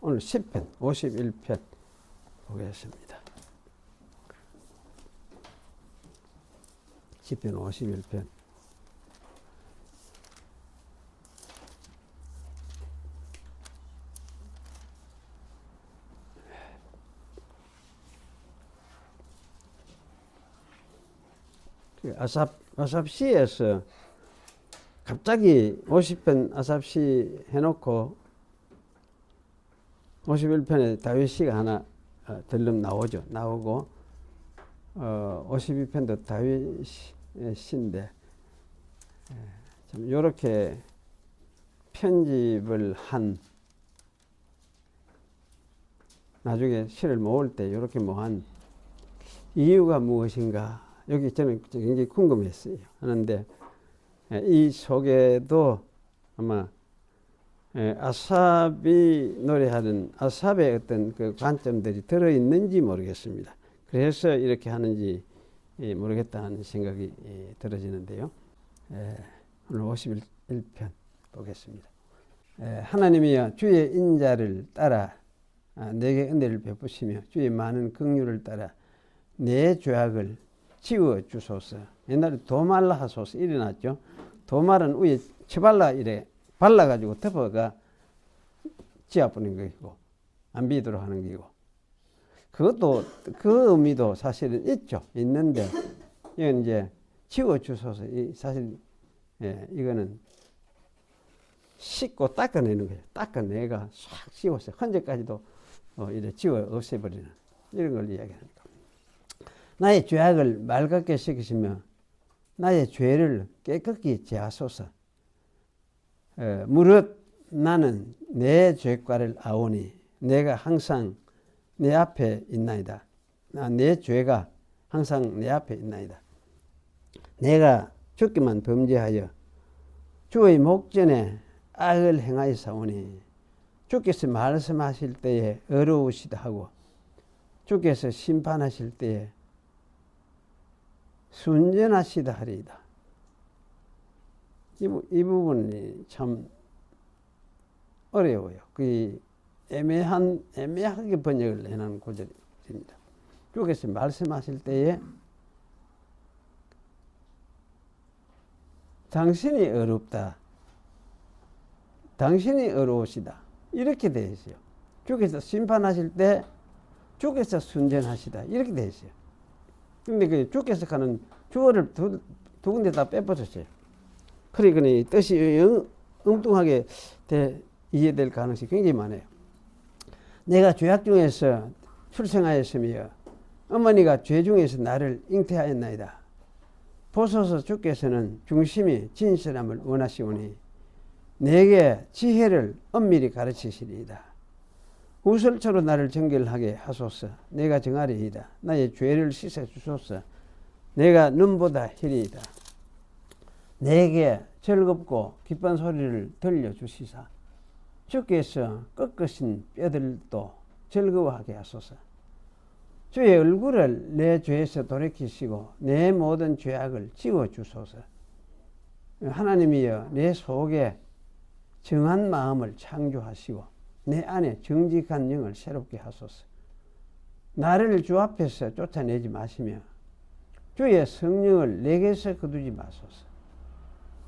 오늘 10편, 51편 보겠습니다. 10편, 51편. 아삽시에서 갑자기 50편 아삽시 해놓고 51편에 다윗시가 하나 들름 나오고 52편도 다윗시인데 참 요렇게 편집을 한 나중에 시를 모을 때 요렇게 모한 이유가 무엇인가 여기 저는 굉장히 궁금했어요. 하는데 이 속에도 아마 아삽이 노래하는 아삽의 어떤 그 관점들이 들어있는지 모르겠습니다. 그래서 이렇게 하는지 모르겠다는 생각이 들어지는데요. 오늘 51편 보겠습니다. 하나님이여 주의 인자를 따라 내게 은혜를 베푸시며 주의 많은 긍휼을 따라 내 죄악을 지워 주소서. 옛날에 도말라 하소서 일어났죠. 도말은 위에 치발라 이래 발라가지고 덮어가 지어버리는 것이고 안 비도록 하는 것이고 그것도 그 의미도 사실은 있는데 이건 이제 지워 주소서. 사실 이거는 씻고 닦아내는 거예요. 닦아내가 싹 지워서 흔적까지도 이래 지워 없애버리는 이런 걸 이야기합니다. 나의 죄악을 맑게 씻으시며 나의 죄를 깨끗이 제하소서. 무릇 나는 내 죄과를 아오니 내가 항상 내 앞에 있나이다. 내 죄가 항상 내 앞에 있나이다. 내가 죽기만 범죄하여 주의 목전에 악을 행하였사오니 주께서 말씀하실 때에 어려우시다 하고 주께서 심판하실 때에 순전하시다 하리이다. 이 부분이 참 어려워요. 그 애매하게 번역을 해놓은 구절입니다. 주께서 말씀하실 때에 당신이 어렵다. 당신이 어려우시다. 이렇게 되어 있어요. 주께서 심판하실 때 주께서 순전하시다. 이렇게 되어 있어요. 근데 그 주께서 하는 주어를 두 군데 다 빼버렸어요. 그러니까 뜻이 엉뚱하게 이해될 가능성이 굉장히 많아요. 내가 죄악 중에서 출생하였으며 어머니가 죄 중에서 나를 잉태하였나이다. 보소서 주께서는 중심이 진실함을 원하시오니 내게 지혜를 엄밀히 가르치시리이다. 우설초로 나를 정결하게 하소서. 내가 정하리이다. 나의 죄를 씻어 주소서. 내가 눈보다 희리이다. 내게 즐겁고 기쁜 소리를 들려주시사 주께서 꺾으신 뼈들도 즐거워하게 하소서. 주의 얼굴을 내 죄에서 돌이키시고 내 모든 죄악을 지워주소서. 하나님이여 내 속에 정한 마음을 창조하시고 내 안에 정직한 영을 새롭게 하소서. 나를 주 앞에서 쫓아내지 마시며 주의 성령을 내게서 거두지 마소서.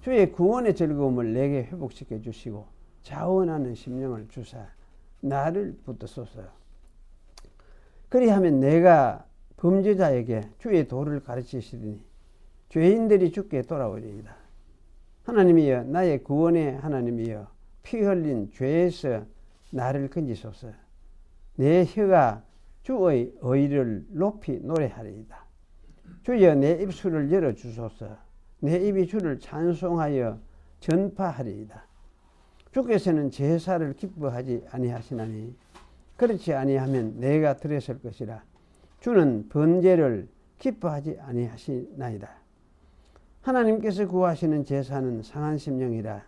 주의 구원의 즐거움을 내게 회복시켜 주시고 자원하는 심령을 주사 나를 붙드소서. 그리하면 내가 범죄자에게 주의 도를 가르치시리니 죄인들이 주께 돌아오리이다. 하나님이여 나의 구원의 하나님이여 피 흘린 죄에서 나를 건지소서. 내 혀가 주의 의를 높이 노래하리이다. 주여 내 입술을 열어주소서. 내 입이 주를 찬송하여 전파하리이다. 주께서는 제사를 기뻐하지 아니하시나니 그렇지 아니하면 내가 드렸을 것이라. 주는 번제를 기뻐하지 아니하시나이다. 하나님께서 구하시는 제사는 상한 심령이라.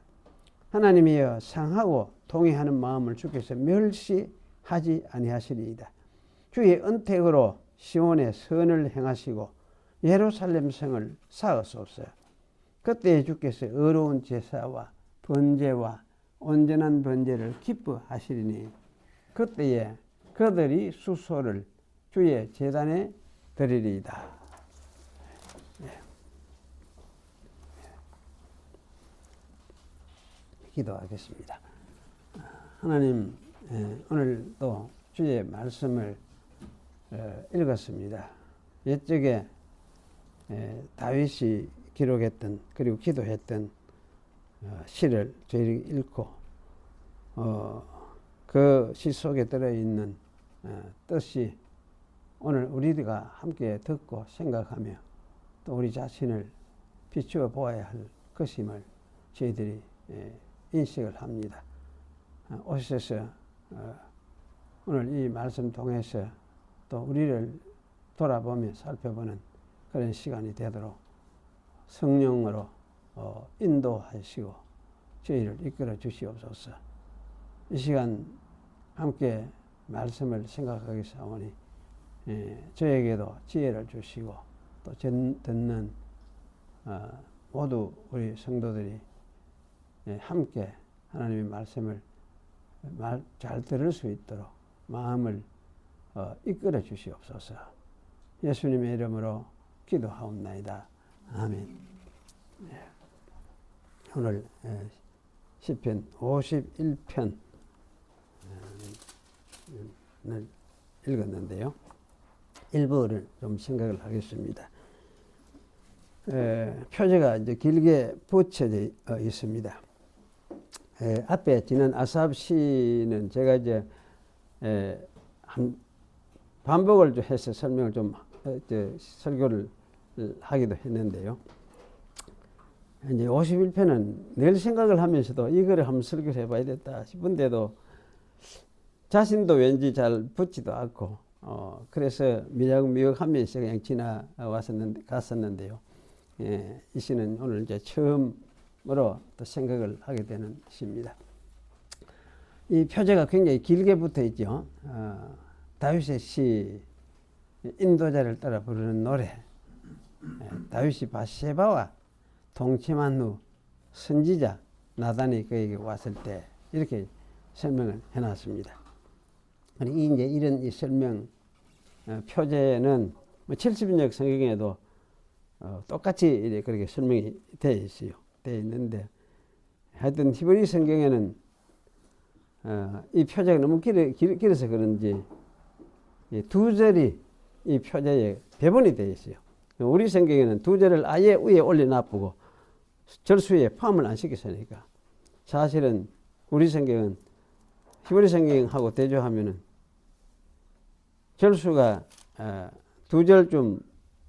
하나님이여 상하고 통회하는 마음을 주께서 멸시하지 아니하시리이다. 주의 은택으로 시온에 선을 행하시고 예루살렘 성을 쌓으소서. 그때 주께서 의로운 제사와 번제와 온전한 번제를 기뻐하시리니 그때에 그들이 수소를 주의 제단에 드리리이다. 기도하겠습니다. 하나님, 오늘도 주의 말씀을 읽었습니다. 옛적에 다윗이 기록했던 그리고 기도했던 시를 저희들이 읽고 그 시 속에 들어있는 뜻이 오늘 우리가 함께 듣고 생각하며 또 우리 자신을 비추어 보아야 할 것임을 저희들이 인식을 합니다. 오셔서 오늘 이 말씀 통해서 또 우리를 돌아보며 살펴보는 그런 시간이 되도록 성령으로 인도하시고 저희를 이끌어 주시옵소서. 이 시간 함께 말씀을 생각하기 사오니 저에게도 지혜를 주시고 또 듣는 모두 우리 성도들이 함께 하나님의 말씀을 잘 들을 수 있도록 마음을 이끌어 주시옵소서. 예수님의 이름으로 기도하옵나이다. 아멘. 오늘 시편 51편을 읽었는데요. 일부를 좀 생각을 하겠습니다. 표제가 이제 길게 붙여져 있습니다. 앞에 지난 아삽 시는 제가 이제 반복을 좀 해서 설명을 좀 설교를 하기도 했는데요. 이제 51편은 늘 생각을 하면서도 이거를 한번 설교를 해봐야 됐다 싶은데도 자신도 왠지 잘 붙지도 않고 그래서 미역하면서 그냥 갔었는데요. 이 시는 오늘 이제 처음으로 또 생각을 하게 되는 시입니다. 이 표제가 굉장히 길게 붙어 있죠. 다윗의 시, 인도자를 따라 부르는 노래, 다윗이 바세바와 동침한 후 선지자 나단이 그에게 왔을 때 이렇게 설명을 해놨습니다. 이런 이 설명 표제는 70인역 성경에도 똑같이 그렇게 설명이 되어 있어요. 되어 있는데 하여튼 히브리 성경에는 이 표제가 너무 길어서 그런지 두 절이 이 표제에 배분이 되어 있어요. 우리 성경에는 두 절을 아예 위에 올려놔보고 절수에 포함을 안 시켰으니까 사실은 우리 성경은 히브리 성경하고 대조하면은 절수가 두 절 좀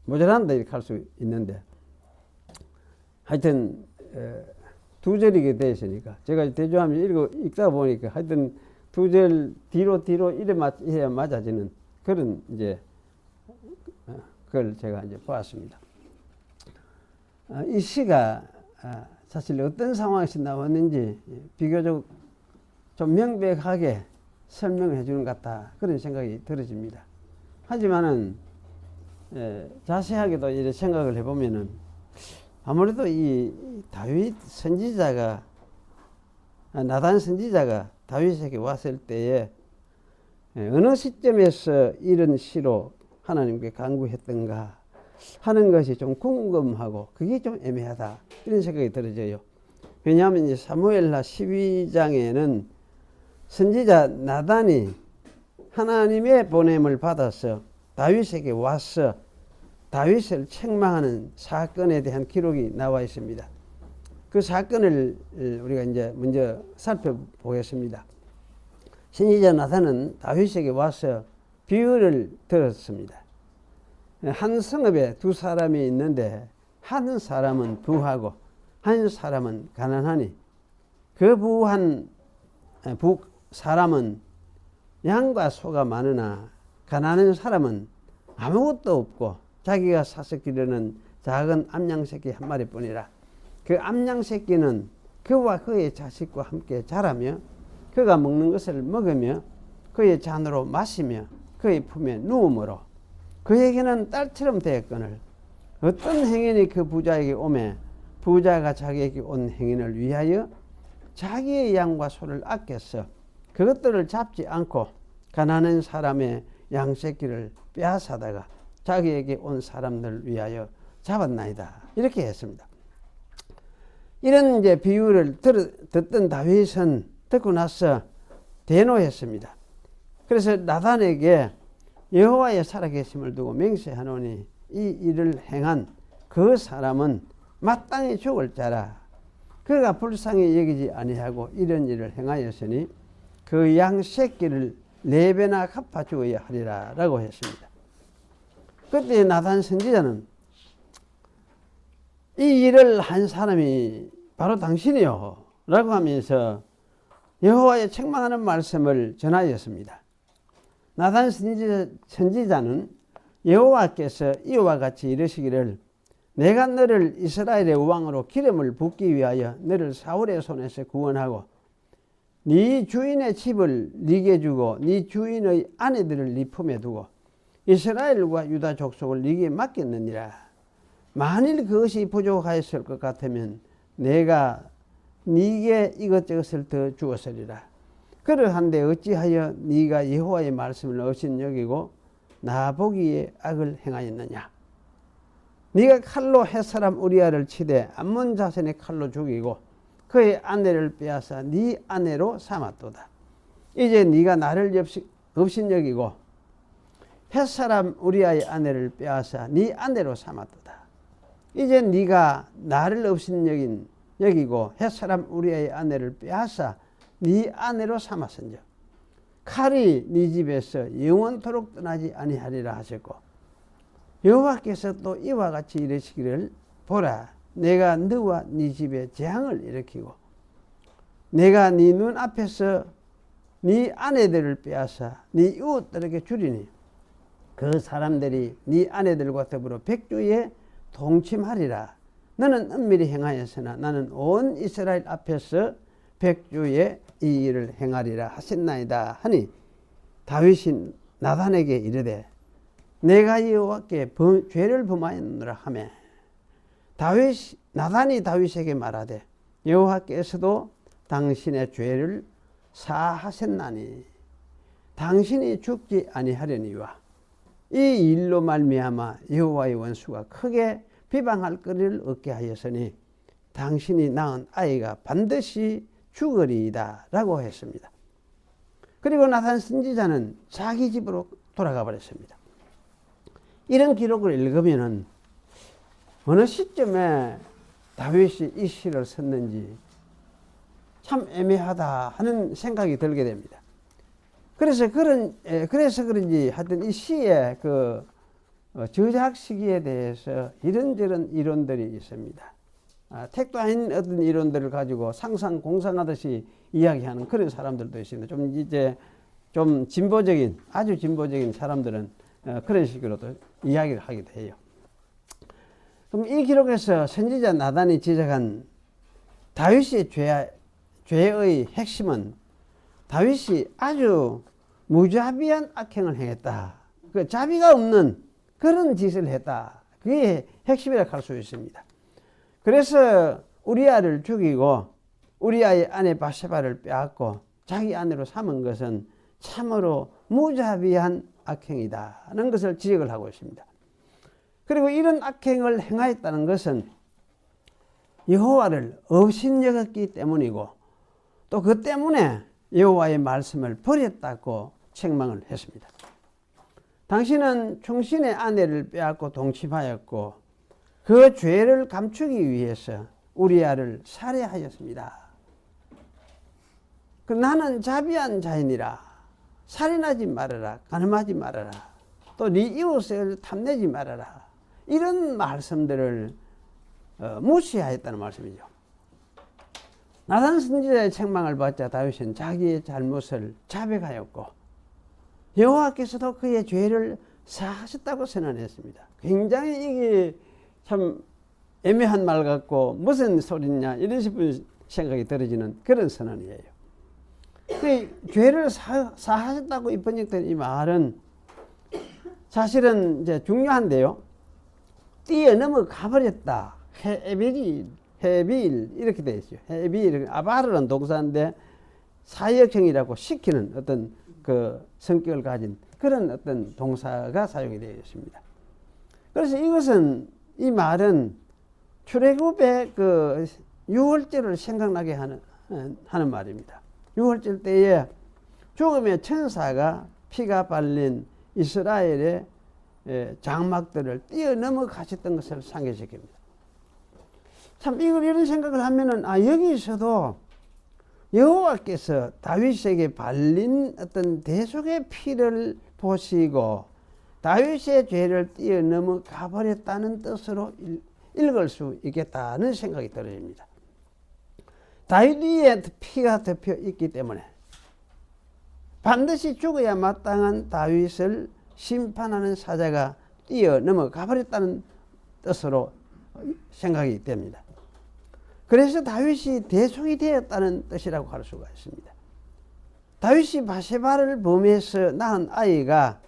모자란다 이렇게 할 수 있는데 하여튼 두 절이게 되어 있으니까 제가 대조하면서 읽다 보니까 하여튼 두 절 뒤로 이래 해야 맞아지는 그런 이제 그걸 제가 이제 보았습니다. 이 시가 사실 어떤 상황에서 나왔는지 비교적 좀 명백하게 설명을 해주는 것 같다 그런 생각이 들어집니다. 하지만은 자세하게도 이렇게 생각을 해보면은 아무래도 이 다윗 선지자가 나단 선지자가 다윗에게 왔을 때에 어느 시점에서 이런 시로 하나님께 간구했던가 하는 것이 좀 궁금하고 그게 좀 애매하다 이런 생각이 들어져요. 왜냐하면 이제 사무엘하 12장에는 선지자 나단이 하나님의 보냄을 받아서 다윗에게 와서 다윗을 책망하는 사건에 대한 기록이 나와 있습니다. 그 사건을 우리가 이제 먼저 살펴보겠습니다. 선지자 나단은 다윗에게 와서 비유를 들었습니다. 한 성읍에 두 사람이 있는데 한 사람은 부하고 한 사람은 가난하니 그 부한 사람은 양과 소가 많으나 가난한 사람은 아무것도 없고 자기가 사서 기르는 작은 암양새끼 한 마리뿐이라. 그 암양새끼는 그와 그의 자식과 함께 자라며 그가 먹는 것을 먹으며 그의 잔으로 마시며 그의 품에 누움으로 그에게는 딸처럼 되었거늘 어떤 행인이 그 부자에게 오매 부자가 자기에게 온 행인을 위하여 자기의 양과 소를 아껴서 그것들을 잡지 않고 가난한 사람의 양새끼를 빼앗아다가 자기에게 온 사람들을 위하여 잡았나이다. 이렇게 했습니다. 이런 이제 비유를 듣던 다윗은 듣고 나서 대노했습니다. 그래서 나단에게 여호와의 살아계심을 두고 맹세하노니 이 일을 행한 그 사람은 마땅히 죽을 자라. 그가 불쌍히 여기지 아니하고 이런 일을 행하였으니 그 양 새끼를 4배나 갚아 주어야 하리라 라고 했습니다. 그때 나단 선지자는 이 일을 한 사람이 바로 당신이요 라고 하면서 여호와의 책망하는 말씀을 전하였습니다. 나단 선지자는 여호와께서 이와 같이 이르시기를 내가 너를 이스라엘의 왕으로 기름을 붓기 위하여 너를 사울의 손에서 구원하고 네 주인의 집을 네게 주고 네 주인의 아내들을 네 품에 두고 이스라엘과 유다 족속을 네게 맡겼느니라. 만일 그것이 부족하였을 것 같으면 내가 네게 이것저것을 더 주었으리라. 그러한데 어찌하여 네가 여호와의 말씀을 업신여기고 나보기에 악을 행하였느냐. 네가 칼로 햇사람 우리아를 치되 암몬 자손의 칼로 죽이고 그의 아내를 빼앗아 네 아내로 삼았도다. 이제 네가 나를 업신여기고 햇사람 우리아의 아내를 빼앗아 네 아내로 삼았도다. 이제 네가 나를 업신여기고 햇사람 우리아의 아내를 빼앗아 네 아내로 삼았은즉 칼이 네 집에서 영원토록 떠나지 아니하리라 하셨고 여호와께서 또 이와 같이 이르시기를 보라 내가 너와 네 집에 재앙을 일으키고 내가 네 눈앞에서 네 아내들을 빼앗아 네 이웃들에게 주리니 그 사람들이 네 아내들과 더불어 백주에 동침하리라. 너는 은밀히 행하였으나 나는 온 이스라엘 앞에서 백주에 이 일을 행하리라 하셨나이다 하니 다윗이 나단에게 이르되 내가 여호와께 죄를 범하였노라 하며 나단이 다윗에게 말하되 여호와께서도 당신의 죄를 사하셨나니 당신이 죽지 아니하려니와 이 일로 말미암아 여호와의 원수가 크게 비방할 거리를 얻게 하였으니 당신이 낳은 아이가 반드시 죽으리이다 라고 했습니다. 그리고 나단 선지자는 자기 집으로 돌아가 버렸습니다. 이런 기록을 읽으면은 어느 시점에 다윗이 이 시를 썼는지 참 애매하다 하는 생각이 들게 됩니다. 그래서 그런지 하여튼 이 시의 그 저작 시기에 대해서 이런저런 이론들이 있습니다. 택도 아닌 어떤 이론들을 가지고 공상하듯이 이야기하는 그런 사람들도 있습니다. 좀 진보적인, 아주 진보적인 사람들은 그런 식으로도 이야기를 하기도 해요. 그럼 이 기록에서 선지자 나단이 지적한 다윗의 죄의 핵심은 다윗이 아주 무자비한 악행을 행했다. 그 자비가 없는 그런 짓을 했다. 그게 핵심이라고 할 수 있습니다. 그래서 우리아를 죽이고 우리아의 아내 바세바를 빼앗고 자기 아내로 삼은 것은 참으로 무자비한 악행이다는 것을 지적을 하고 있습니다. 그리고 이런 악행을 행하였다는 것은 여호와를 업신여겼기 때문이고 또 그 때문에 여호와의 말씀을 버렸다고 책망을 했습니다. 당신은 충신의 아내를 빼앗고 동침하였고 그 죄를 감추기 위해서 우리아를 살해하였습니다. 나는 자비한 자이니라. 살인하지 말아라. 간음하지 말아라. 또 네 이웃을 탐내지 말아라. 이런 말씀들을 무시하였다는 말씀이죠. 나단 선지자의 책망을 받자 다윗은 자기의 잘못을 자백하였고 여호와께서도 그의 죄를 사하셨다고 선언했습니다. 굉장히 이게 참 애매한 말 같고 무슨 소리냐 이런 싶은 생각이 들어지는 그런 선언이에요. 그 죄를 사하셨다고 번역된 이 말은 사실은 이제 중요한데요. 뛰어넘어 가버렸다. 해빌 이렇게 되어 있어요. 해빌 아바르는 동사인데 사역형이라고 시키는 어떤 그 성격을 가진 그런 어떤 동사가 사용이 되어 있습니다. 그래서 이것은, 이 말은 출애굽의 그 유월절을 생각나게 하는 말입니다. 유월절 때에 죽음의 천사가 피가 발린 이스라엘의 장막들을 뛰어넘어 가셨던 것을 상기시킵니다. 참 이걸 이런 생각을 하면은, 여기서도 여호와께서 다윗에게 발린 어떤 대속의 피를 보시고 다윗의 죄를 뛰어넘어 가버렸다는 뜻으로 읽을 수 있겠다는 생각이 들어집니다. 다윗 위에 피가 덮여 있기 때문에 반드시 죽어야 마땅한 다윗을 심판하는 사자가 뛰어넘어 가버렸다는 뜻으로 생각이 됩니다. 그래서 다윗이 대속이 되었다는 뜻이라고 할 수가 있습니다. 다윗이 바세바를 범해서 낳은 아이가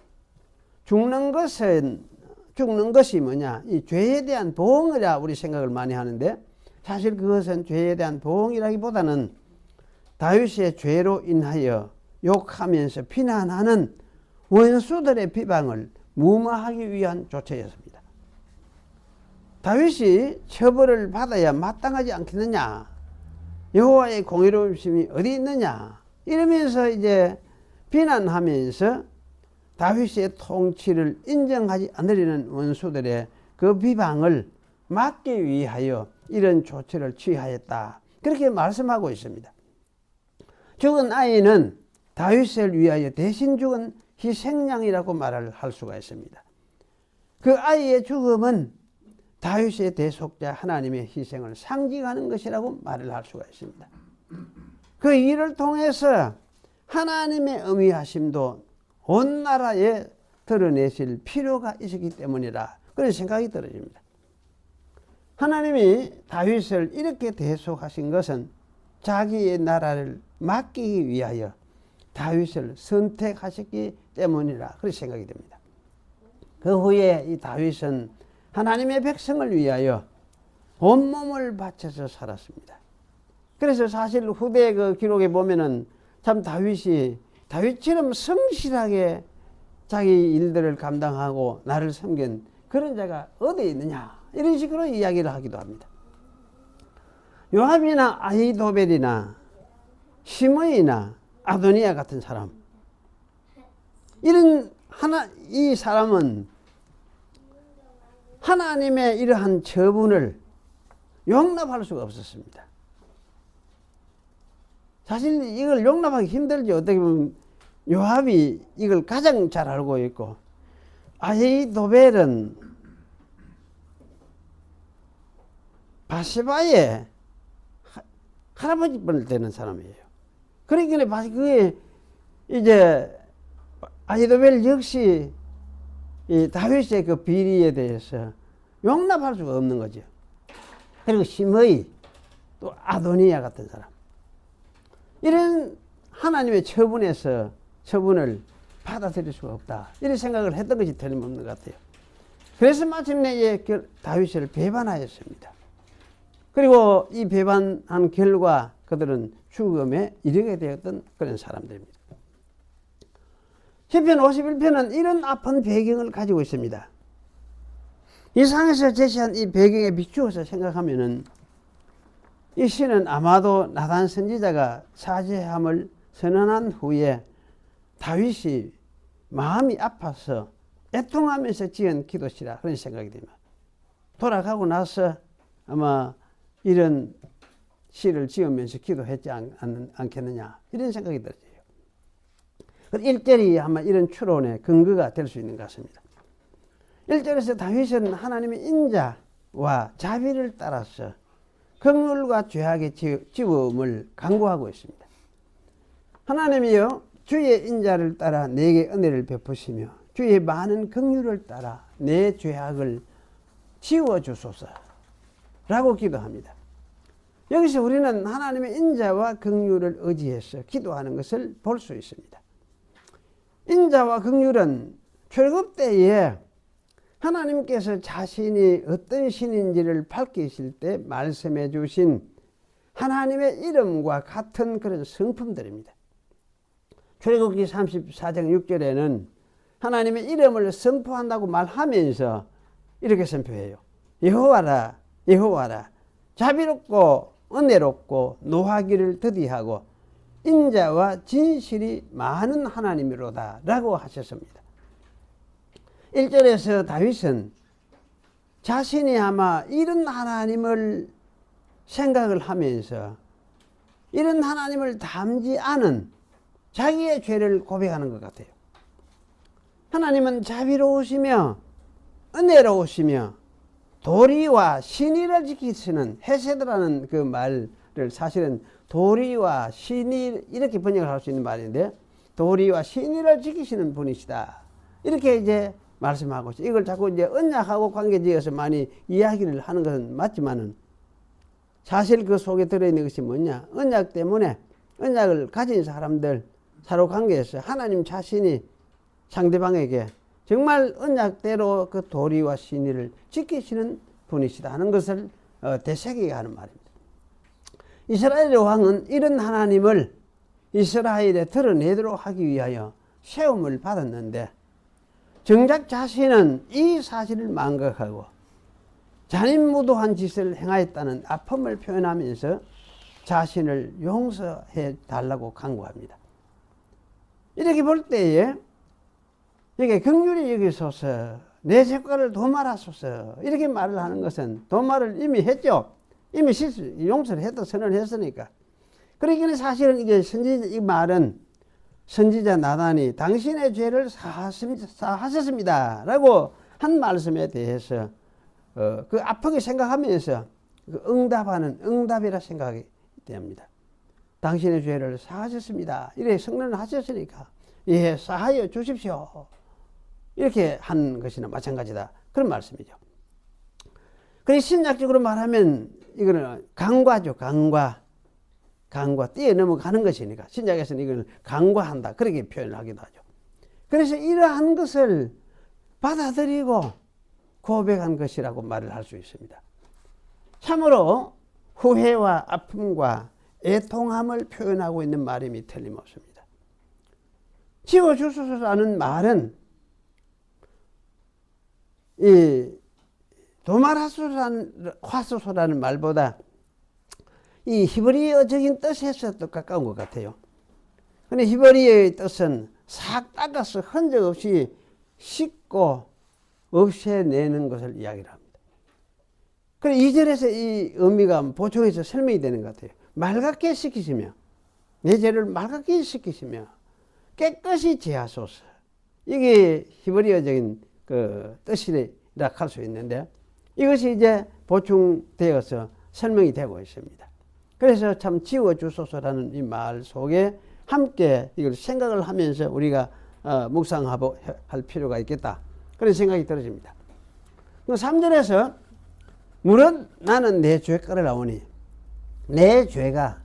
죽는 것이 뭐냐? 이 죄에 대한 보응이라 우리 생각을 많이 하는데, 사실 그것은 죄에 대한 보응이라기보다는 다윗의 죄로 인하여 욕하면서 비난하는 원수들의 비방을 무마하기 위한 조처였습니다. 다윗이 처벌을 받아야 마땅하지 않겠느냐? 여호와의 공의로우심이 어디 있느냐? 이러면서 이제 비난하면서 다윗의 통치를 인정하지 않으려는 원수들의 그 비방을 막기 위하여 이런 조처를 취하였다. 그렇게 말씀하고 있습니다. 죽은 아이는 다윗을 위하여 대신 죽은 희생양이라고 말을 할 수가 있습니다. 그 아이의 죽음은 다윗의 대속자 하나님의 희생을 상징하는 것이라고 말을 할 수가 있습니다. 그 일을 통해서 하나님의 의미하심도 온 나라에 드러내실 필요가 있었기 때문이라, 그런 생각이 들어집니다. 하나님이 다윗을 이렇게 대속하신 것은 자기의 나라를 맡기기 위하여 다윗을 선택하셨기 때문이라, 그런 생각이 됩니다. 그 후에 이 다윗은 하나님의 백성을 위하여 온몸을 바쳐서 살았습니다. 그래서 사실 후대 그 기록에 보면은 참 다윗처럼 성실하게 자기 일들을 감당하고 나를 섬긴 그런 자가 어디 있느냐, 이런 식으로 이야기를 하기도 합니다. 요압이나 아히도벨이나 시므이나 아도니아 같은 사람, 이 사람은 하나님의 이러한 처분을 용납할 수가 없었습니다. 사실 이걸 용납하기 힘들죠. 어떻게 보면 요압이 이걸 가장 잘 알고 있고, 아히도벨은 바세바의 할아버지뻘 되는 사람이에요. 그러니까 그게 이제 아히도벨 역시 이 다윗의 그 비리에 대해서 용납할 수가 없는 거죠. 그리고 시므이, 또 아도니아 같은 사람, 이런 하나님의 처분을 받아들일 수가 없다, 이런 생각을 했던 것이 틀림없는 것 같아요. 그래서 마침내 다윗을 배반하였습니다. 그리고 이 배반한 결과 그들은 죽음에 이르게 되었던 그런 사람들입니다. 시편 51편은 이런 아픈 배경을 가지고 있습니다. 이 상에서 제시한 이 배경에 비추어서 생각하면은 이 시는 아마도 나단 선지자가 사죄함을 선언한 후에 다윗이 마음이 아파서 애통하면서 지은 기도시라, 그런 생각이 됩니다. 돌아가고 나서 아마 이런 시를 지으면서 기도했지 않겠느냐, 이런 생각이 들어요. 1절이 아마 이런 추론의 근거가 될 수 있는 것 같습니다. 1절에서 다윗은 하나님의 인자와 자비를 따라서 긍휼과 죄악의 지음을 강구하고 있습니다. 하나님이여, 주의 인자를 따라 내게 은혜를 베푸시며 주의 많은 긍휼을 따라 내 죄악을 지워주소서 라고 기도합니다. 여기서 우리는 하나님의 인자와 긍휼을 의지해서 기도하는 것을 볼 수 있습니다. 인자와 긍휼은 출애굽 때에 하나님께서 자신이 어떤 신인지를 밝히실 때 말씀해 주신 하나님의 이름과 같은 그런 성품들입니다. 출애굽기 34장 6절에는 하나님의 이름을 선포한다고 말하면서 이렇게 선포해요. 여호와라 여호와라 자비롭고 은혜롭고 노하기를 더디하고 인자와 진실이 많은 하나님이로다 라고 하셨습니다. 1절에서 다윗은 자신이 아마 이런 하나님을 생각을 하면서 이런 하나님을 닮지 않은 자기의 죄를 고백하는 것 같아요. 하나님은 자비로우시며 은혜로우시며 도리와 신의를 지키시는, 헤세드라는 그 말을 사실은 도리와 신의 이렇게 번역을 할 수 있는 말인데, 도리와 신의를 지키시는 분이시다 이렇게 이제 말씀하고 있어요. 이걸 자꾸 이제 언약하고 관계지어서 많이 이야기를 하는 것은 맞지만은 사실 그 속에 들어있는 것이 뭐냐, 언약 때문에 언약을 가진 사람들 서로 관계에서 하나님 자신이 상대방에게 정말 언약대로 그 도리와 신의를 지키시는 분이시다 하는 것을 되새기게 하는 말입니다. 이스라엘 왕은 이런 하나님을 이스라엘에 드러내도록 하기 위하여 세움을 받았는데, 정작 자신은 이 사실을 망각하고 잔인무도한 짓을 행하였다는 아픔을 표현하면서 자신을 용서해 달라고 간구합니다. 이렇게 볼 때에 이게 긍휼히 여기소서, 내 죄과를 도말하소서 이렇게 말을 하는 것은 도말을 이미 했죠. 이미 용서를 했다 선언을 했으니까. 그러기는 사실은 이게 이 말은 선지자 나단이 당신의 죄를 사하셨습니다 라고 한 말씀에 대해서 그 아프게 생각하면서 그 응답하는 응답이라 생각이 됩니다. 당신의 죄를 사하셨습니다 이렇게 성론을 하셨으니까 예 사하여 주십시오 이렇게 한 것이나 마찬가지다 그런 말씀이죠. 그래서 신약적으로 말하면 이거는 강과죠. 강과 뛰어넘어가는 것이니까 신약에서는 이걸 강과한다 그렇게 표현을 하기도 하죠. 그래서 이러한 것을 받아들이고 고백한 것이라고 말을 할 수 있습니다. 참으로 후회와 아픔과 애통함을 표현하고 있는 말임이 틀림없습니다. 지워주소서라는 말은 이 도말하소서라는 말보다 이 히브리어적인 뜻에서 더 가까운 것 같아요. 근데 히브리어의 뜻은 싹 닦아서 흔적 없이 씻고 없애내는 것을 이야기를 합니다. 그래서 2절에서 이 의미가 보충해서 설명이 되는 것 같아요. 맑게 씻기시며, 내 죄를 맑게 씻기시며 깨끗이 제하소서. 이게 히브리어적인 그 뜻이라 할 수 있는데, 이것이 이제 보충되어서 설명이 되고 있습니다. 그래서 참 지워주소서라는 이 말 속에 함께 이걸 생각을 하면서 우리가 묵상하고 할 필요가 있겠다 그런 생각이 들어집니다. 3절에서 무릇 나는 내 죄가를 나오니 내 죄가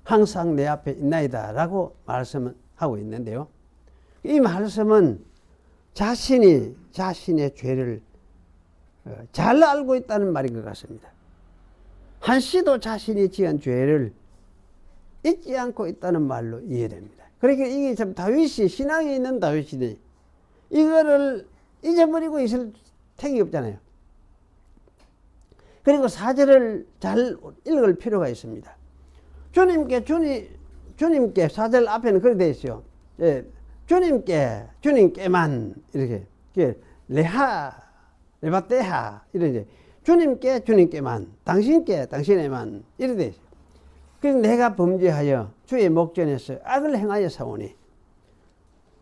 항상 내 앞에 있나이다 라고 말씀하고 있는데요. 이 말씀은 자신이 자신의 죄를 잘 알고 있다는 말인 것 같습니다. 한시도 자신이 지은 죄를 잊지 않고 있다는 말로 이해됩니다. 그러니까 이게 참 다윗이, 신앙에 있는 다윗이 이거를 잊어버리고 있을 택이 없잖아요. 그리고 4절을 잘 읽을 필요가 있습니다. 주님께 4절 앞에는 그렇게 되어 있어요. 예, 주님께만 이렇게 레바떼하 이렇게 주님께만, 당신에만 이렇게 되어 있어요. 그래서 내가 범죄하여 주의 목전에서 악을 행하여 사오니,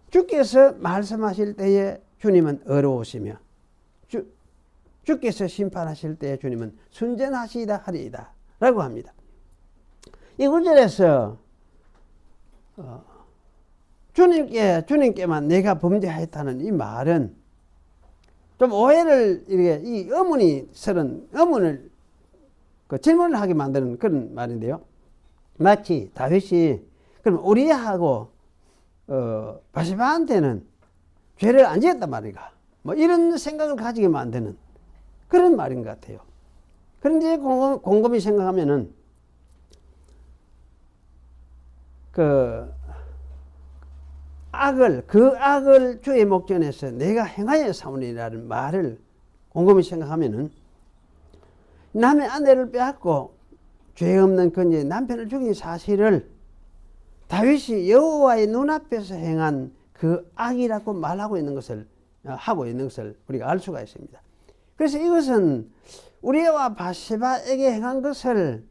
주께서 말씀하실 때에 주님은 어려우시며 주께서 심판하실 때에 주님은 순전하시다 하리이다 라고 합니다. 이 구절에서 주님께만 내가 범죄하였다는 이 말은 좀 오해를, 이렇게 이 의문을 질문을 하게 만드는 그런 말인데요. 마치 다윗이 그럼 우리하고 바세바한테는 죄를 안 지었단 말인가, 뭐 이런 생각을 가지게 만드는 그런 말인 것 같아요. 그런데 곰곰이 생각하면은 그 악을 주의 목전에서 내가 행하여 사오니라는 말을 곰곰이 생각하면은 남의 아내를 빼앗고 죄 없는 그녀의 남편을 죽인 사실을 다윗이 여호와의 눈앞에서 행한 그 악이라고 말하고 있는 것을 하고 있는 것을 우리가 알 수가 있습니다. 그래서 이것은 우리와 바세바에게 행한 것을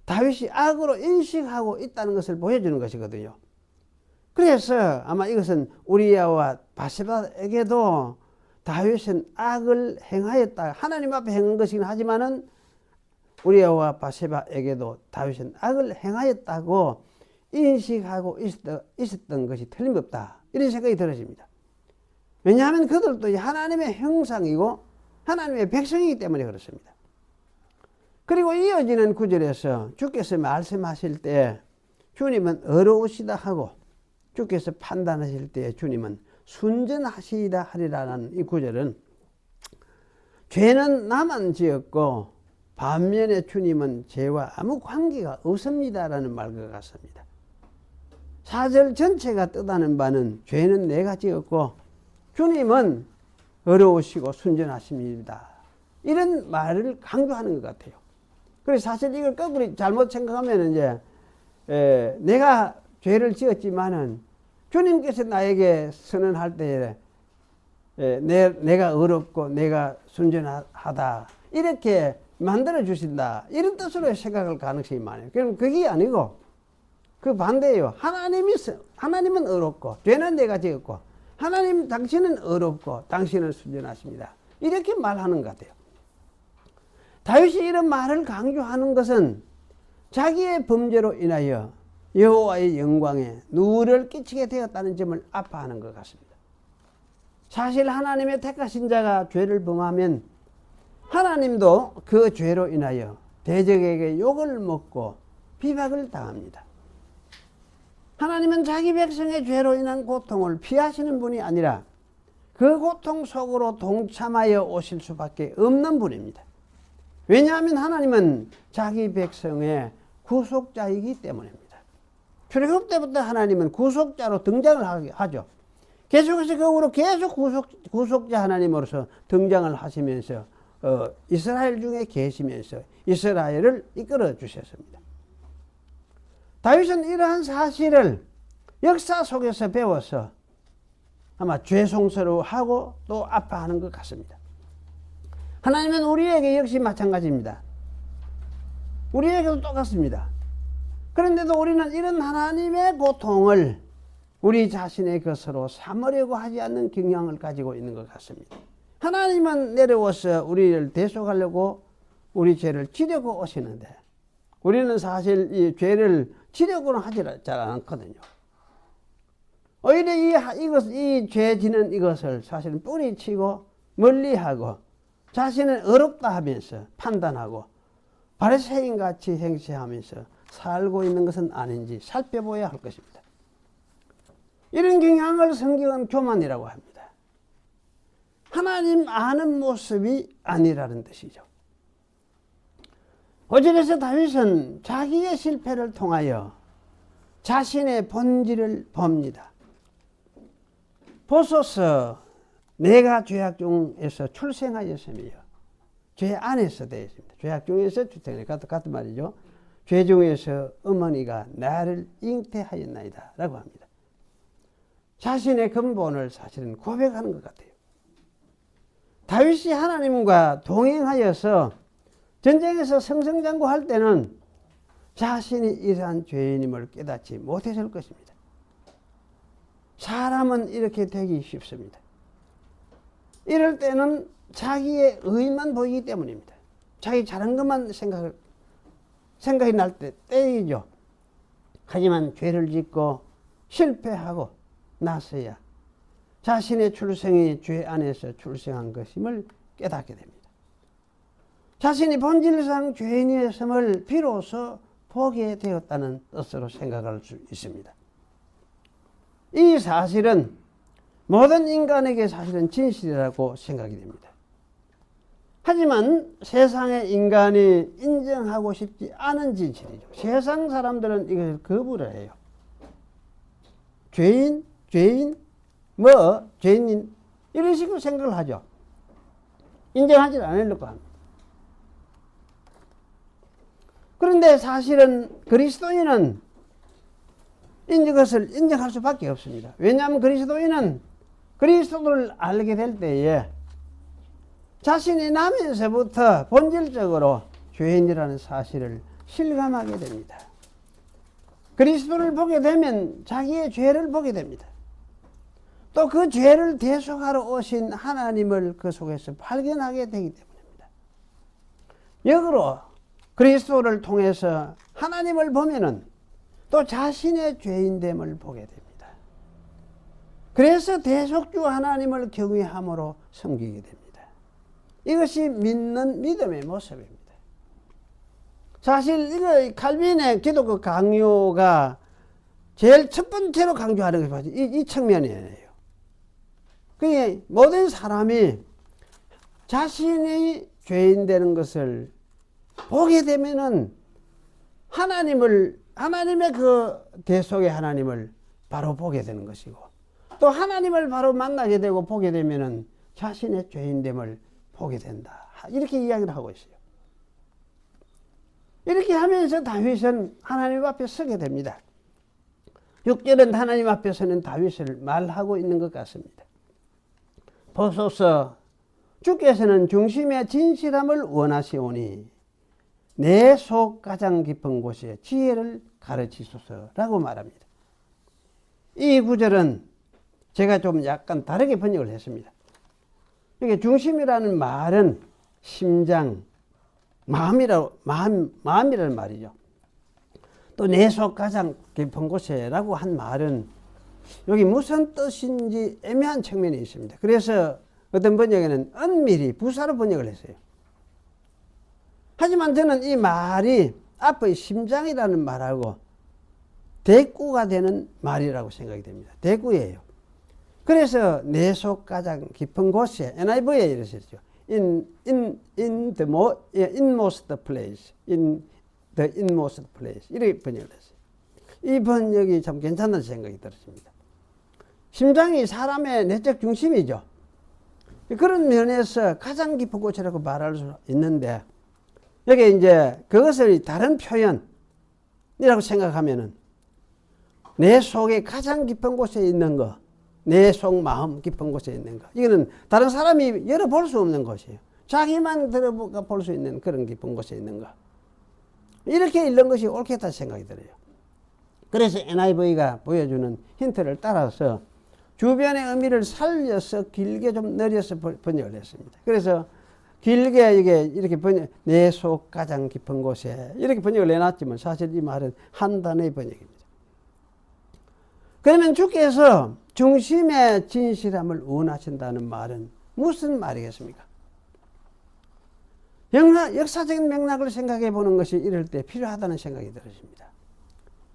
다윗이 악으로 인식하고 있다는 것을 보여주는 것이거든요. 그래서 아마 이것은 우리야와 바세바에게도 다윗은 악을 행하였다. 하나님 앞에 행한 것이긴 하지만은 우리야와 바세바에게도 다윗은 악을 행하였다고 인식하고 있었던 것이 틀림없다. 이런 생각이 들어집니다. 왜냐하면 그들도 하나님의 형상이고 하나님의 백성이기 때문에 그렇습니다. 그리고 이어지는 구절에서 주께서 말씀하실 때 주님은 어려우시다 하고 주께서 판단하실 때 주님은 순전하시다 하리라는 이 구절은 죄는 나만 지었고 반면에 주님은 죄와 아무 관계가 없습니다라는 말과 같습니다. 4절 전체가 뜻하는 바는 죄는 내가 지었고 주님은 어려우시고 순전하십니다. 이런 말을 강조하는 것 같아요. 그래서 사실 이걸 거꾸로 잘못 생각하면 이제 내가 죄를 지었지만은 주님께서 나에게 선언할 때에 내가 어렵고 내가 순전하다 이렇게 만들어 주신다 이런 뜻으로 생각할 가능성이 많아요. 그럼 그게 아니고 그 반대예요. 하나님은 어렵고 죄는 내가 지었고 하나님 당신은 어렵고 당신은 순전하십니다. 이렇게 말하는 것 같아요. 다윗이 이런 말을 강조하는 것은 자기의 범죄로 인하여 여호와의 영광에 누를 끼치게 되었다는 점을 아파하는 것 같습니다. 사실 하나님의 택하신 자가 죄를 범하면 하나님도 그 죄로 인하여 대적에게 욕을 먹고 비박을 당합니다. 하나님은 자기 백성의 죄로 인한 고통을 피하시는 분이 아니라 그 고통 속으로 동참하여 오실 수밖에 없는 분입니다. 왜냐하면 하나님은 자기 백성의 구속자이기 때문입니다. 출애굽 때부터 하나님은 구속자로 등장을 하죠. 계속해서 그 후로 계속 구속자 하나님으로서 등장을 하시면서 이스라엘 중에 계시면서 이스라엘을 이끌어 주셨습니다. 다윗은 이러한 사실을 역사 속에서 배워서 아마 죄송스러워하고 또 아파하는 것 같습니다. 하나님은 우리에게 역시 마찬가지입니다. 우리에게도 똑같습니다. 그런데도 우리는 이런 하나님의 고통을 우리 자신의 것으로 삼으려고 하지 않는 경향을 가지고 있는 것 같습니다. 하나님은 내려와서 우리를 대속하려고 우리 죄를 지려고 오시는데 우리는 사실 이 죄를 지려고는 하지 잘 않거든요. 오히려 이 죄 지는 이것을 사실은 뿌리치고 멀리하고 자신은 어렵다 하면서 판단하고 바리새인같이 행세하면서 살고 있는 것은 아닌지 살펴봐야 할 것입니다. 이런 경향을 성경은 교만이라고 합니다. 하나님 아는 모습이 아니라는 뜻이죠. 5절에서 다윗은 자기의 실패를 통하여 자신의 본질을 봅니다. 보소서 내가 죄악 중에서 출생하였으며 죄 안에서 되어 있습니다. 죄악 중에서 출생하였다. 같은 말이죠. 죄 중에서 어머니가 나를 잉태하였나이다 라고 합니다. 자신의 근본을 사실은 고백하는 것 같아요. 다윗이 하나님과 동행하여서 전쟁에서 승승장구할 때는 자신이 이러한 죄인임을 깨닫지 못했을 것입니다. 사람은 이렇게 되기 쉽습니다. 이럴 때는 자기의 의만 보이기 때문입니다. 자기 잘한 것만 생각이 날 때이죠. 하지만 죄를 짓고 실패하고 나서야 자신의 출생이 죄 안에서 출생한 것임을 깨닫게 됩니다. 자신이 본질상 죄인이었음을 비로소 보게 되었다는 뜻으로 생각할 수 있습니다. 이 사실은 모든 인간에게 사실은 진실이라고 생각이 됩니다. 하지만 세상의 인간이 인정하고 싶지 않은 진실이죠. 세상 사람들은 이것을 거부를 해요. 죄인, 죄인, 죄인인, 이런 식으로 생각을 하죠. 인정하지 않으려고 합니다. 그런데 사실은 그리스도인은 이것을 인정할 수밖에 없습니다. 왜냐하면 그리스도인은 그리스도를 알게 될 때에 자신이 나면서부터 본질적으로 죄인이라는 사실을 실감하게 됩니다. 그리스도를 보게 되면 자기의 죄를 보게 됩니다. 또 그 죄를 대속하러 오신 하나님을 그 속에서 발견하게 되기 때문입니다. 역으로 그리스도를 통해서 하나님을 보면은 또 자신의 죄인됨을 보게 됩니다. 그래서 대속주 하나님을 경외함으로 섬기게 됩니다. 이것이 믿는 믿음의 모습입니다. 사실 이거 칼빈의 기독교 강요가 제일 첫 번째로 강조하는 것이 이 측면이에요. 그게 모든 사람이 자신이 죄인 되는 것을 보게 되면은 하나님의 그 대속의 하나님을 바로 보게 되는 것이고, 또 하나님을 바로 만나게 되고 보게 되면은 자신의 죄인됨을 보게 된다. 이렇게 이야기를 하고 있어요. 이렇게 하면서 다윗은 하나님 앞에 서게 됩니다. 6절은 하나님 앞에서는 다윗을 말하고 있는 것 같습니다. 보소서, 주께서는 중심의 진실함을 원하시오니 내 속 가장 깊은 곳에 지혜를 가르치소서라고 말합니다. 이 구절은 제가 좀 약간 다르게 번역을 했습니다. 이게 중심이라는 말은 심장, 마음이라는 말이죠. 또 내 속 가장 깊은 곳에라고 한 말은 여기 무슨 뜻인지 애매한 측면이 있습니다. 그래서 어떤 번역에는 은밀히 부사로 번역을 했어요. 하지만 저는 이 말이 앞의 심장이라는 말하고 대꾸가 되는 말이라고 생각이 됩니다. 대꾸예요. 그래서 내 속 가장 깊은 곳에, NIV에 이러셨죠. in the inmost place, in the inmost place, 이렇게 번역을 했어요. 이 번역이 참 괜찮다는 생각이 들었습니다. 심장이 사람의 내적 중심이죠. 그런 면에서 가장 깊은 곳이라고 말할 수 있는데, 여기 이제 그것을 다른 표현이라고 생각하면은 내 속에 가장 깊은 곳에 있는 거, 내 속 마음 깊은 곳에 있는 거, 이거는 다른 사람이 열어볼 수 없는 것이에요. 자기만 들어가 볼 수 있는 그런 깊은 곳에 있는 거, 이렇게 읽는 것이 옳겠다 생각이 들어요. 그래서 NIV가 보여주는 힌트를 따라서 주변의 의미를 살려서 길게 좀 늘려서 번역을 했습니다. 그래서 길게 이렇게 내 속 가장 깊은 곳에 이렇게 번역을 해놨지만 사실 이 말은 한 단어의 번역입니다. 그러면 주께서 중심의 진실함을 원하신다는 말은 무슨 말이겠습니까? 역사적인 맥락을 생각해 보는 것이 이럴 때 필요하다는 생각이 들었습니다.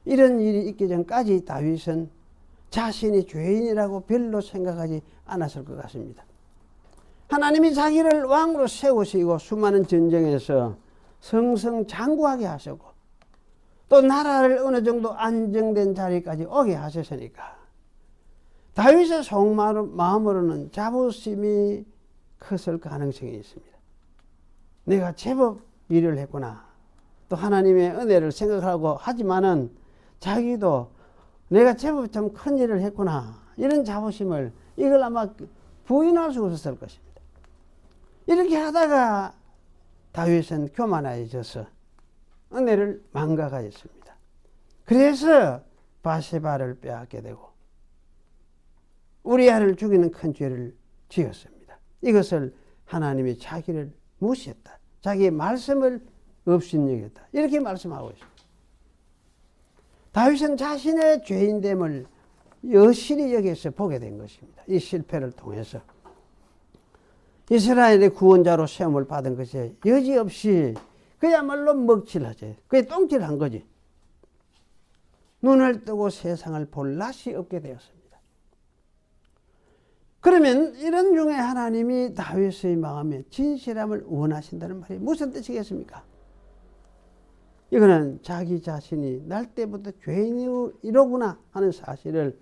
이런 일이 있기 전까지 다윗은 자신이 죄인이라고 별로 생각하지 않았을 것 같습니다. 하나님이 자기를 왕으로 세우시고 수많은 전쟁에서 승승장구하게 하셨고 또 나라를 어느 정도 안정된 자리까지 오게 하셨으니까 다윗의 속마음으로는 자부심이 컸을 가능성이 있습니다. 내가 제법 일을 했구나. 또 하나님의 은혜를 생각하고 하지만은 자기도 내가 제법 좀 큰 일을 했구나. 이런 자부심을 이걸 아마 부인할 수 없었을 것입니다. 이렇게 하다가 다윗은 교만해져서 은혜를 망각하였습니다. 그래서 바세바를 빼앗게 되고 우리아를 죽이는 큰 죄를 지었습니다. 이것을 하나님이 자기를 무시했다. 자기의 말씀을 업신여겼다. 이렇게 말씀하고 있습니다. 다윗은 자신의 죄인됨을 여실히 여기서 보게 된 것입니다. 이 실패를 통해서 이스라엘의 구원자로 세움을 받은 것이 여지없이 그야말로 먹칠하지. 그게 똥칠한 거지. 눈을 뜨고 세상을 볼 낯이 없게 되었습니다. 그러면 이런 중에 하나님이 다윗의 마음에 진실함을 원하신다는 말이 무슨 뜻이겠습니까? 이거는 자기 자신이 날 때부터 죄인이로구나 하는 사실을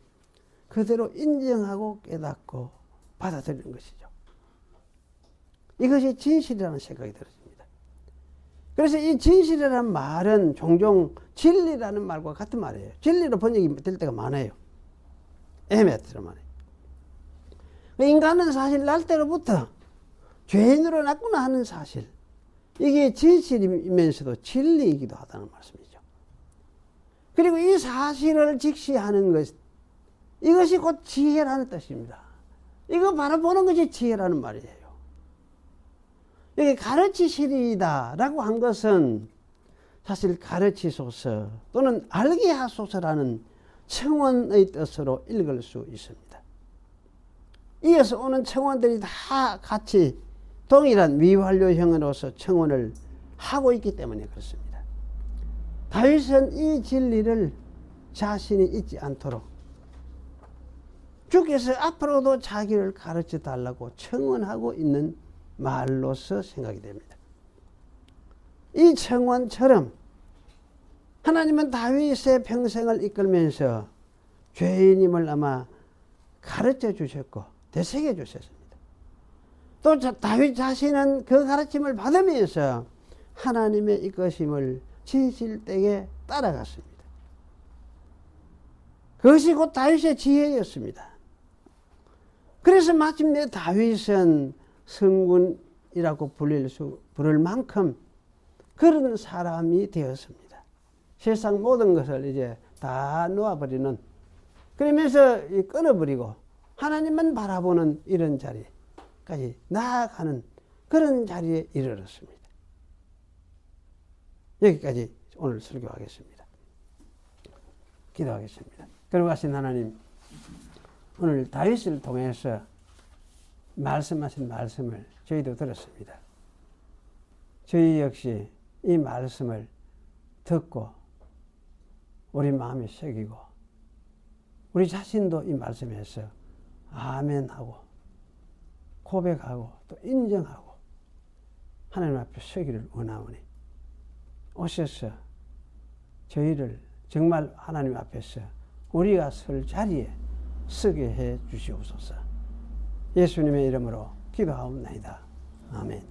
그대로 인정하고 깨닫고 받아들이는 것이죠. 이것이 진실이라는 생각이 들었습니다. 그래서 이 진실이라는 말은 종종 진리라는 말과 같은 말이에요. 진리로 번역이 될 때가 많아요. 에메트로 말해요. 인간은 사실 날 때로부터 죄인으로 났구나 하는 사실, 이게 진실이면서도 진리이기도 하다는 말씀이죠. 그리고 이 사실을 직시하는 것, 이것이 곧 지혜라는 뜻입니다. 이거 바라보는 것이 지혜라는 말이에요. 여기 가르치시리이다 라고 한 것은 사실 가르치소서 또는 알게 하소서라는 청원의 뜻으로 읽을 수 있습니다. 이어서 오는 청원들이 다 같이 동일한 미완료형으로서 청원을 하고 있기 때문에 그렇습니다. 다윗은 이 진리를 자신이 잊지 않도록 주께서 앞으로도 자기를 가르쳐 달라고 청원하고 있는 말로서 생각이 됩니다. 이 청원처럼 하나님은 다윗의 평생을 이끌면서 죄인임을 아마 가르쳐 주셨고 되새겨 주셨습니다. 또 다윗 자신은 그 가르침을 받으면서 하나님의 이끄심을 진실되게 따라갔습니다. 그것이 곧 다윗의 지혜였습니다. 그래서 마침내 다윗은 성군이라고 부를 만큼 그런 사람이 되었습니다. 세상 모든 것을 이제 다 놓아버리는, 그러면서 끊어버리고 하나님만 바라보는 이런 자리까지 나아가는 그런 자리에 이르렀습니다. 여기까지 오늘 설교하겠습니다. 기도하겠습니다. 거룩하신 하나님, 오늘 다윗을 통해서 말씀하신 말씀을 저희도 들었습니다. 저희 역시 이 말씀을 듣고 우리 마음에 새기고 우리 자신도 이 말씀에서 아멘하고 고백하고 또 인정하고 하나님 앞에 서기를 원하오니 오셔서 저희를 정말 하나님 앞에서 우리가 설 자리에 서게 해 주시옵소서. 예수님의 이름으로 기도하옵나이다. 아멘.